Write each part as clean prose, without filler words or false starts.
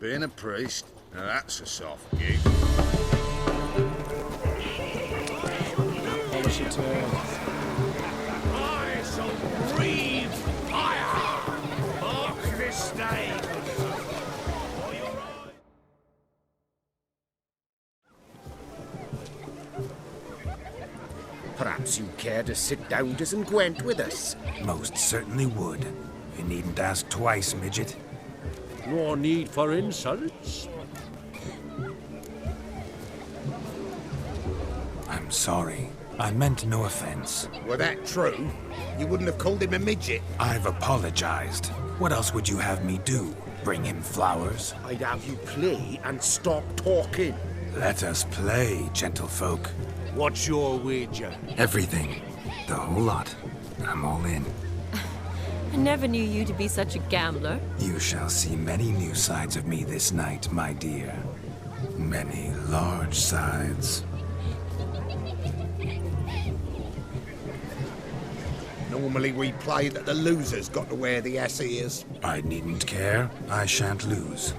Being a priest, now that's a soft gig. Polish it to I shall breathe fire! Mark this day! Perhaps you care to sit down to some Gwent with us? Most certainly would. You needn't ask twice, midget. no need for insults. I'm sorry. I meant no offense. Were that true, you wouldn't have called him a midget. I've apologized. What else would you have me do? Bring him flowers? I'd have you play and stop talking. Let us play, gentlefolk. What's your wager? Everything. The whole lot. I'm all in. I never knew you to be such a gambler. You shall see many new sides of me this night, my dear. Many large sides. Normally we play that the loser's got to wear the ass ears. I needn't care. I shan't lose.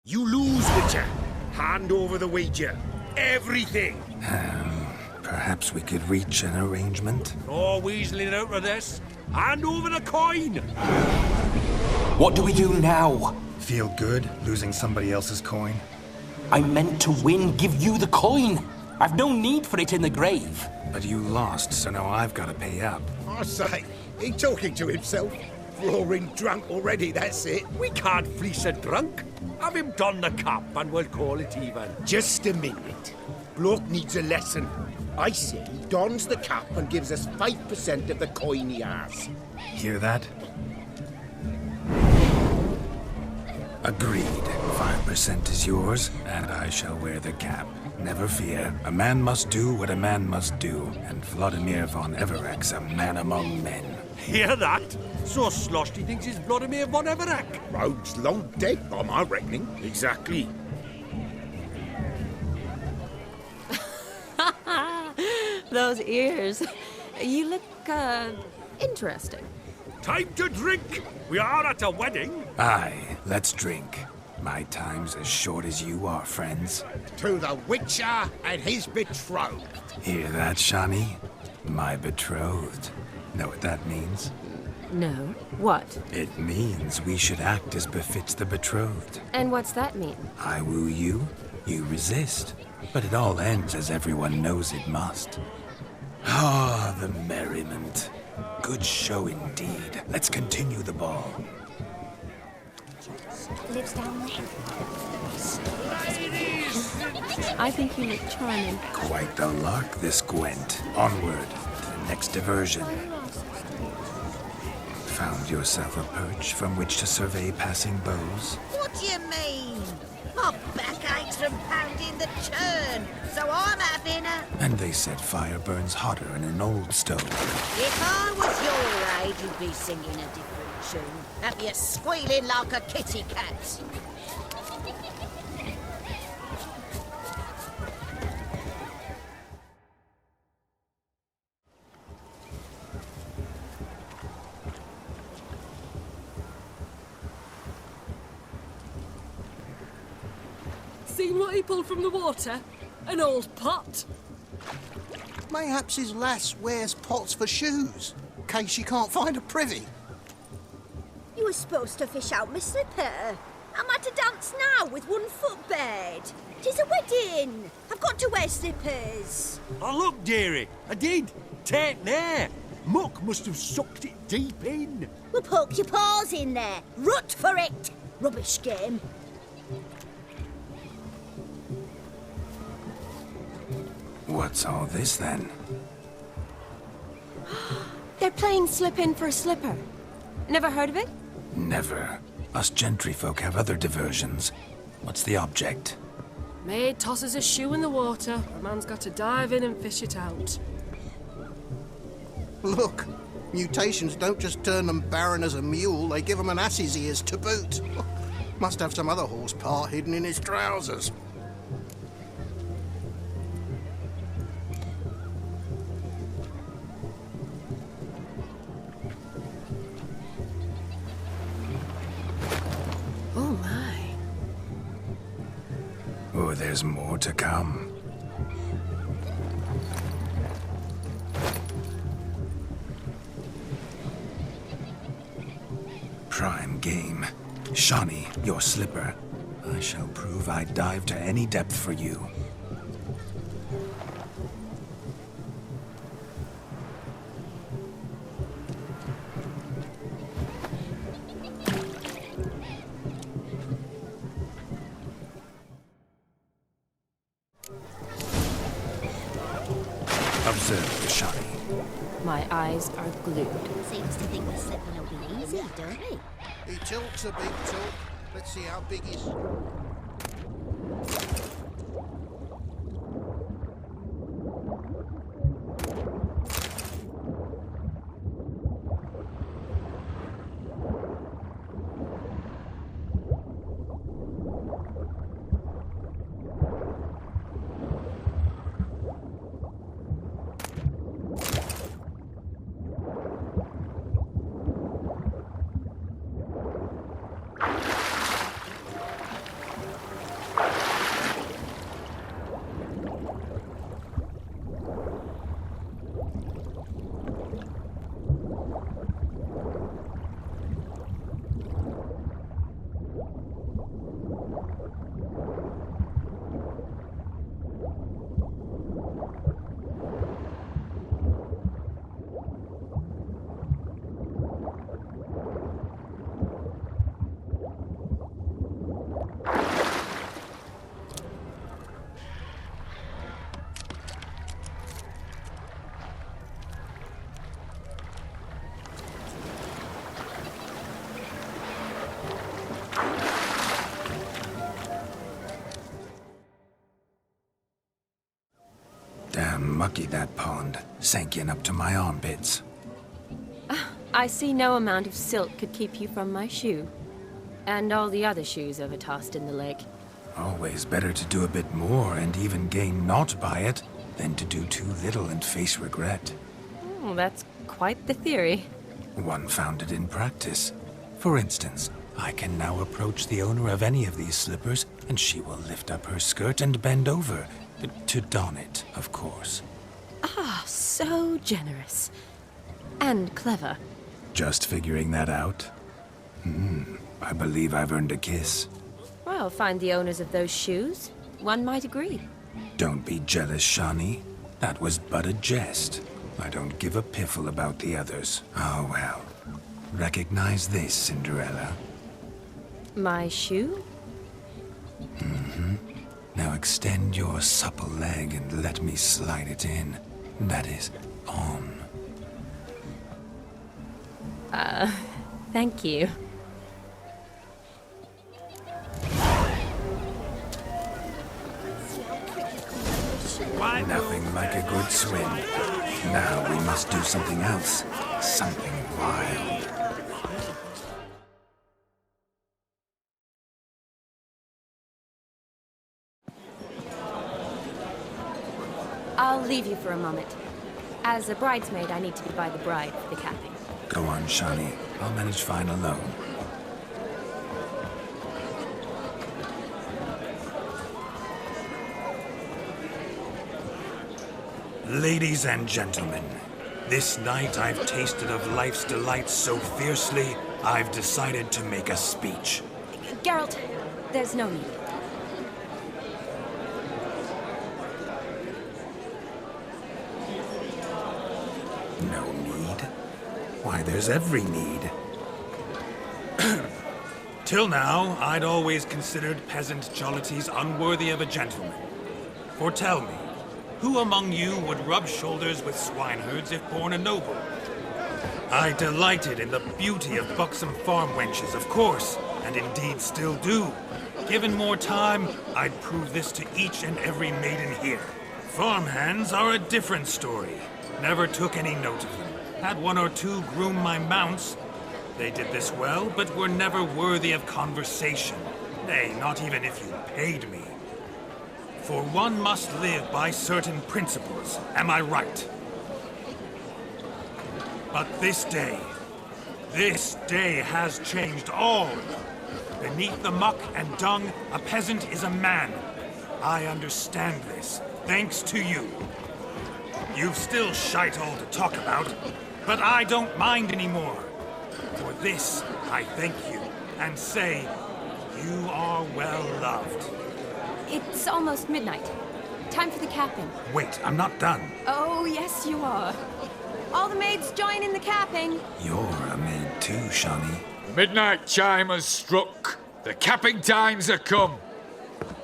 You lose, Witcher. Hand over the wager. Everything. Perhaps we could reach an arrangement? No weaseling out of this. Hand over the coin. What do we do now? Feel good losing somebody else's coin? I meant to win, give you the coin. I've no need for it in the grave. But you lost, so now I've got to pay up. I say, he talking to himself. Roaring drunk already, that's it. We can't fleece a drunk. Have him don the cap and we'll call it even. Just a minute. Bloke needs a lesson. I say he dons the cap and gives us 5% of the coin he has. Hear that? Agreed. 5% is yours, and I shall wear the cap. Never fear. A man must do what a man must do, and Vladimir von Everek's a man among men. Hear that? So sloshed he thinks he's Vladimir von Everek. Rogue's long dead, by my reckoning. Exactly. Those ears. You look, interesting. Time to drink. We are at a wedding. Aye, let's drink. My time's as short as you are, friends. To the Witcher and his betrothed. Hear that, Shani? My betrothed. Know what that means? No. What? It means we should act as befits the betrothed. And what's that mean? I woo you, you resist. But it all ends as everyone knows it must. Ah, the merriment. Good show indeed. Let's continue the ball. Lives down there. I think you look charming. Quite the lark, this Gwent. Onward to the next diversion. Found yourself a perch from which to survey passing bows? What do you mean? My back aches from pounding the churn, so I'm having a... And they said fire burns hotter in an old stove. If I was your age, you'd be singing a different tune. Have you squealing like a kitty cat? Seen what he pulled from the water? An old pot. Mayhaps his lass wears pots for shoes, in case she can't find a privy. You were supposed to fish out my slipper. I'm at a dance now with one foot bared. 'Tis a wedding. I've got to wear slippers. Oh, look, dearie. I did. Take there. Muck must have sucked it deep in. Well, poke your paws in there. Rut for it. Rubbish game. What's all this then? They're playing slip in for a slipper. Never heard of it? Never. Us gentry folk have other diversions. What's the object? Maid tosses a shoe in the water. A man's got to dive in and fish it out. Look, mutations don't just turn them barren as a mule, they give them an ass's ears to boot. Must have some other horse part hidden in his trousers. Oh my. Oh, there's more to come. Prime game. Shawnee, your slipper. I shall prove I'd dive to any depth for you. Observe the Shawnee. My eyes are glued. Seems to think the slipping will be easy, don't he? He talks a big talk. Let's see how big his... Mucky that pond. Sank in up to my armpits. I see no amount of silt could keep you from my shoe. And all the other shoes ever tossed in the lake. Always better to do a bit more and even gain naught by it than to do too little and face regret. Oh, that's quite the theory. One founded in practice. For instance, I can now approach the owner of any of these slippers, and she will lift up her skirt and bend over. To don it, of course. Ah, so generous. And clever. Just figuring that out? I believe I've earned a kiss. Well, find the owners of those shoes. One might agree. Don't be jealous, Shawnee. That was but a jest. I don't give a piffle about the others. Oh, well. Recognize this, Cinderella. My shoe? Now extend your supple leg and let me slide it in. That is, on. Thank you. Nothing like a good swim. Now we must do something else. Something wild. I'll leave you for a moment. As a bridesmaid, I need to be by the bride for the capping. Go on, Shawnee. I'll manage fine alone. Ladies and gentlemen, this night I've tasted of life's delights so fiercely, I've decided to make a speech. Geralt, there's no need. No need? Why, there's every need. Till now, I'd always considered peasant jollities unworthy of a gentleman. For tell me, who among you would rub shoulders with swineherds if born a noble? I delighted in the beauty of buxom farm wenches, of course, and indeed still do. Given more time, I'd prove this to each and every maiden here. Farmhands are a different story. Never took any note of them. Had one or two groom my mounts. They did this well, but were never worthy of conversation. Nay, not even if you paid me. For one must live by certain principles, am I right? But this day has changed all. Beneath the muck and dung, a peasant is a man. I understand this, thanks to you. You've still shite all to talk about, but I don't mind anymore. For this, I thank you, and say, you are well loved. It's almost midnight. Time for the capping. Wait, I'm not done. Oh, yes, you are. All the maids join in the capping. You're a maid too, Shawnee. Midnight chime has struck. The capping times are come.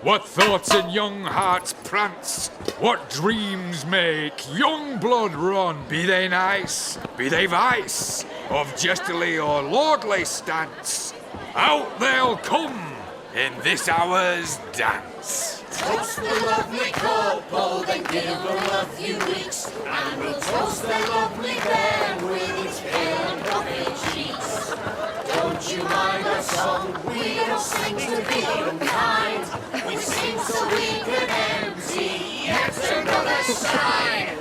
What thoughts in young hearts prance? What dreams make young blood run? Be they nice, be they vice, of jestily or lordly stance, out they'll come in this hour's dance. Toast the lovely couple, then give them a few weeks, and we'll toast the lovely bear with its pale and puffy cheeks. Don't you mind our song? We don't sing to be unkind. We sing so we can empty yet another side.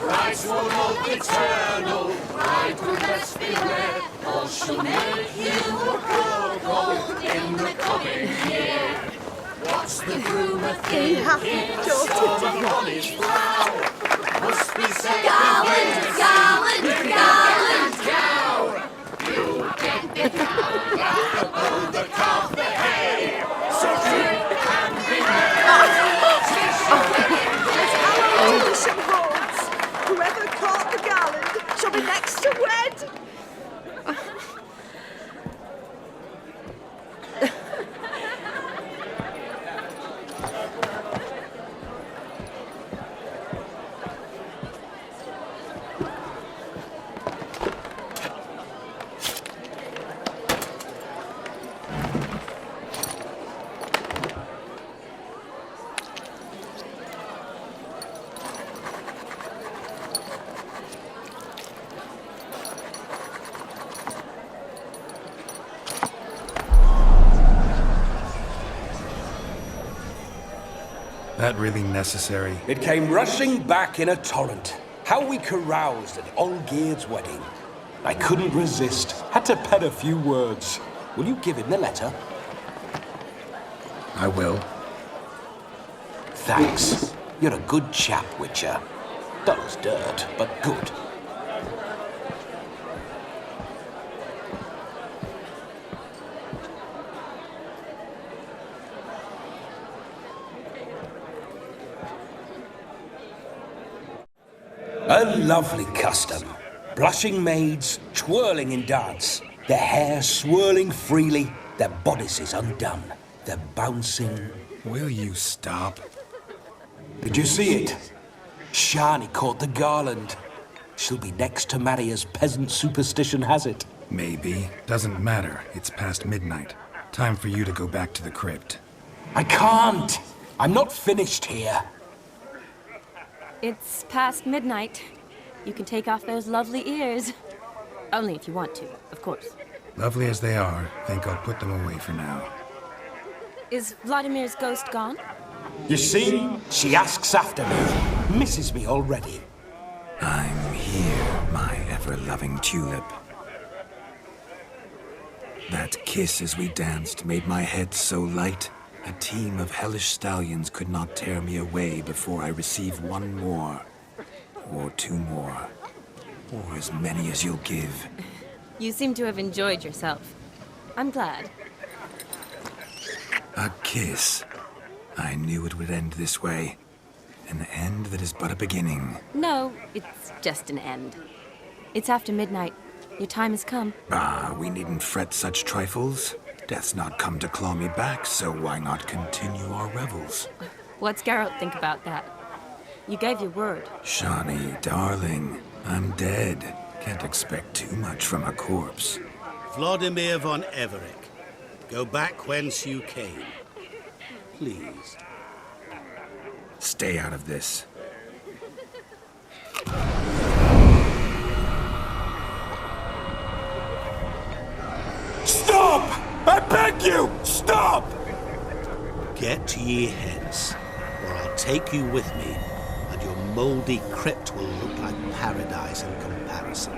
Brides will love eternal, bridegroom let's beware, or she'll make you a poor gold in the coming year. What's the groom a thinking? On his brow must be said Garland, garland, garland. cow. You get the cow back above the calf the hay. So drink and be merry. Some horns. Whoever caught the garland shall be next to wed. That really necessary? It came rushing back in a torrent. How we caroused at Olgierd's wedding. I couldn't resist. Had to pen a few words. Will you give him the letter? I will. Thanks. You're a good chap, Witcher. Dull's dirt, but good. A lovely custom. Blushing maids twirling in dance, their hair swirling freely, their bodices undone, their bouncing... Will you stop? Did you see it? Shani caught the garland. She'll be next to marry as peasant superstition has it. Maybe. Doesn't matter. It's past midnight. Time for you to go back to the crypt. I can't. I'm not finished here. It's past midnight. You can take off those lovely ears. Only if you want to, of course. Lovely as they are, think I'll put them away for now. Is Vladimir's ghost gone? You see? She asks after me. Misses me already. I'm here, my ever-loving tulip. That kiss as we danced made my head so light. A team of hellish stallions could not tear me away before I receive one more. Or two more. Or as many as you'll give. You seem to have enjoyed yourself. I'm glad. A kiss. I knew it would end this way. An end that is but a beginning. No, it's just an end. It's after midnight. Your time has come. Ah, we needn't fret such trifles. Death's not come to claw me back, so why not continue our revels? What's Geralt think about that? You gave your word. Shani, darling, I'm dead. Can't expect too much from a corpse. Vladimir von Everick, go back whence you came. Please. Stay out of this. Stop! I beg you! Stop! Get ye hence, or I'll take you with me, and your mouldy crypt will look like paradise in comparison.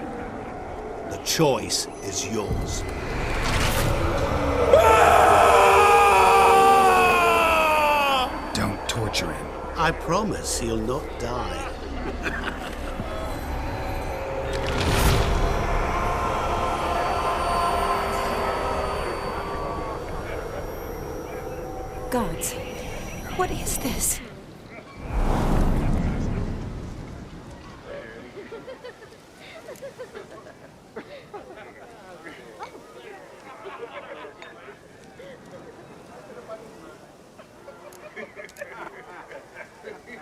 The choice is yours. Don't torture him. I promise he'll not die. Gods, what is this?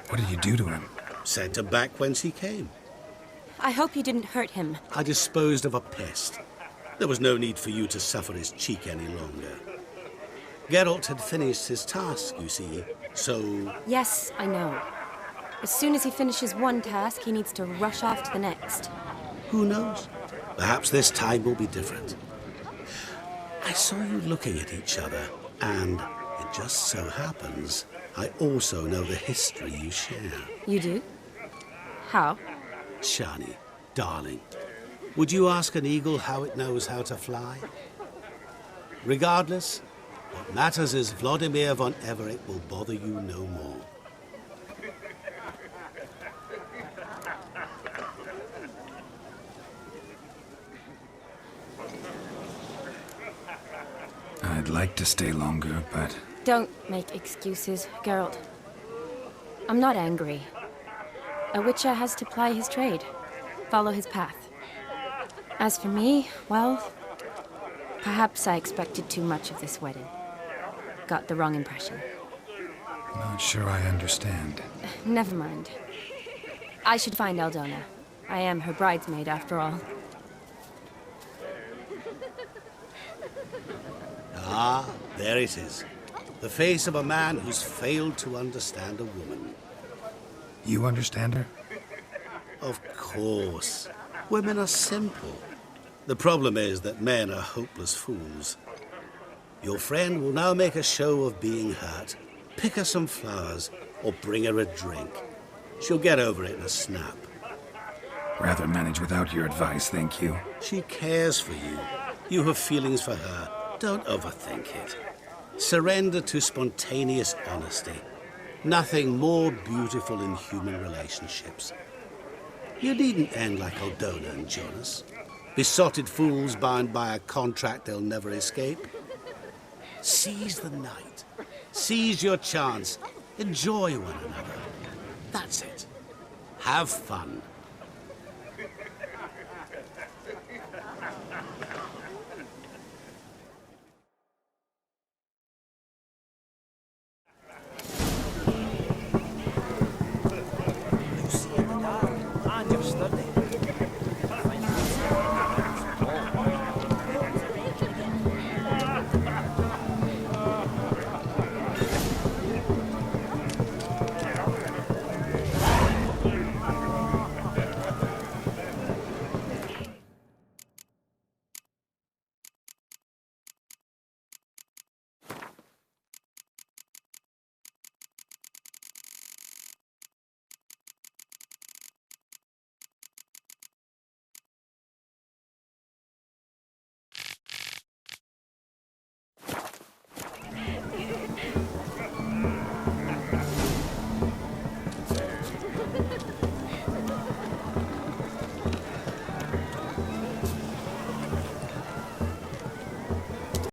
What did you do to him? Sent him back whence he came. I hope you didn't hurt him. I disposed of a pest. There was no need for you to suffer his cheek any longer. Geralt had finished his task, you see, so... Yes, I know. As soon as he finishes one task, he needs to rush off to the next. Who knows? Perhaps this time will be different. I saw you looking at each other, and it just so happens I also know the history you share. You do? How? Shani, darling, would you ask an eagle how it knows how to fly? Regardless, what matters is Vladimir von Everick will bother you no more. I'd like to stay longer, but... Don't make excuses, Geralt. I'm not angry. A witcher has to ply his trade, follow his path. As for me, well, perhaps I expected too much of this wedding. Got the wrong impression. Not sure I understand. Never mind. I should find Aldona. I am her bridesmaid, after all. Ah, there it is. The face of a man who's failed to understand a woman. You understand her? Of course. Women are simple. The problem is that men are hopeless fools. Your friend will now make a show of being hurt, Pick her some flowers or bring her a drink. She'll get over it in a snap. Rather manage without your advice, thank you. She cares for you. You have feelings for her. Don't overthink it. Surrender to spontaneous honesty. Nothing more beautiful in human relationships. You needn't end like Aldona and Jonas. Besotted fools bound by a contract they'll never escape. Seize the night. Seize your chance. Enjoy one another. That's it. Have fun.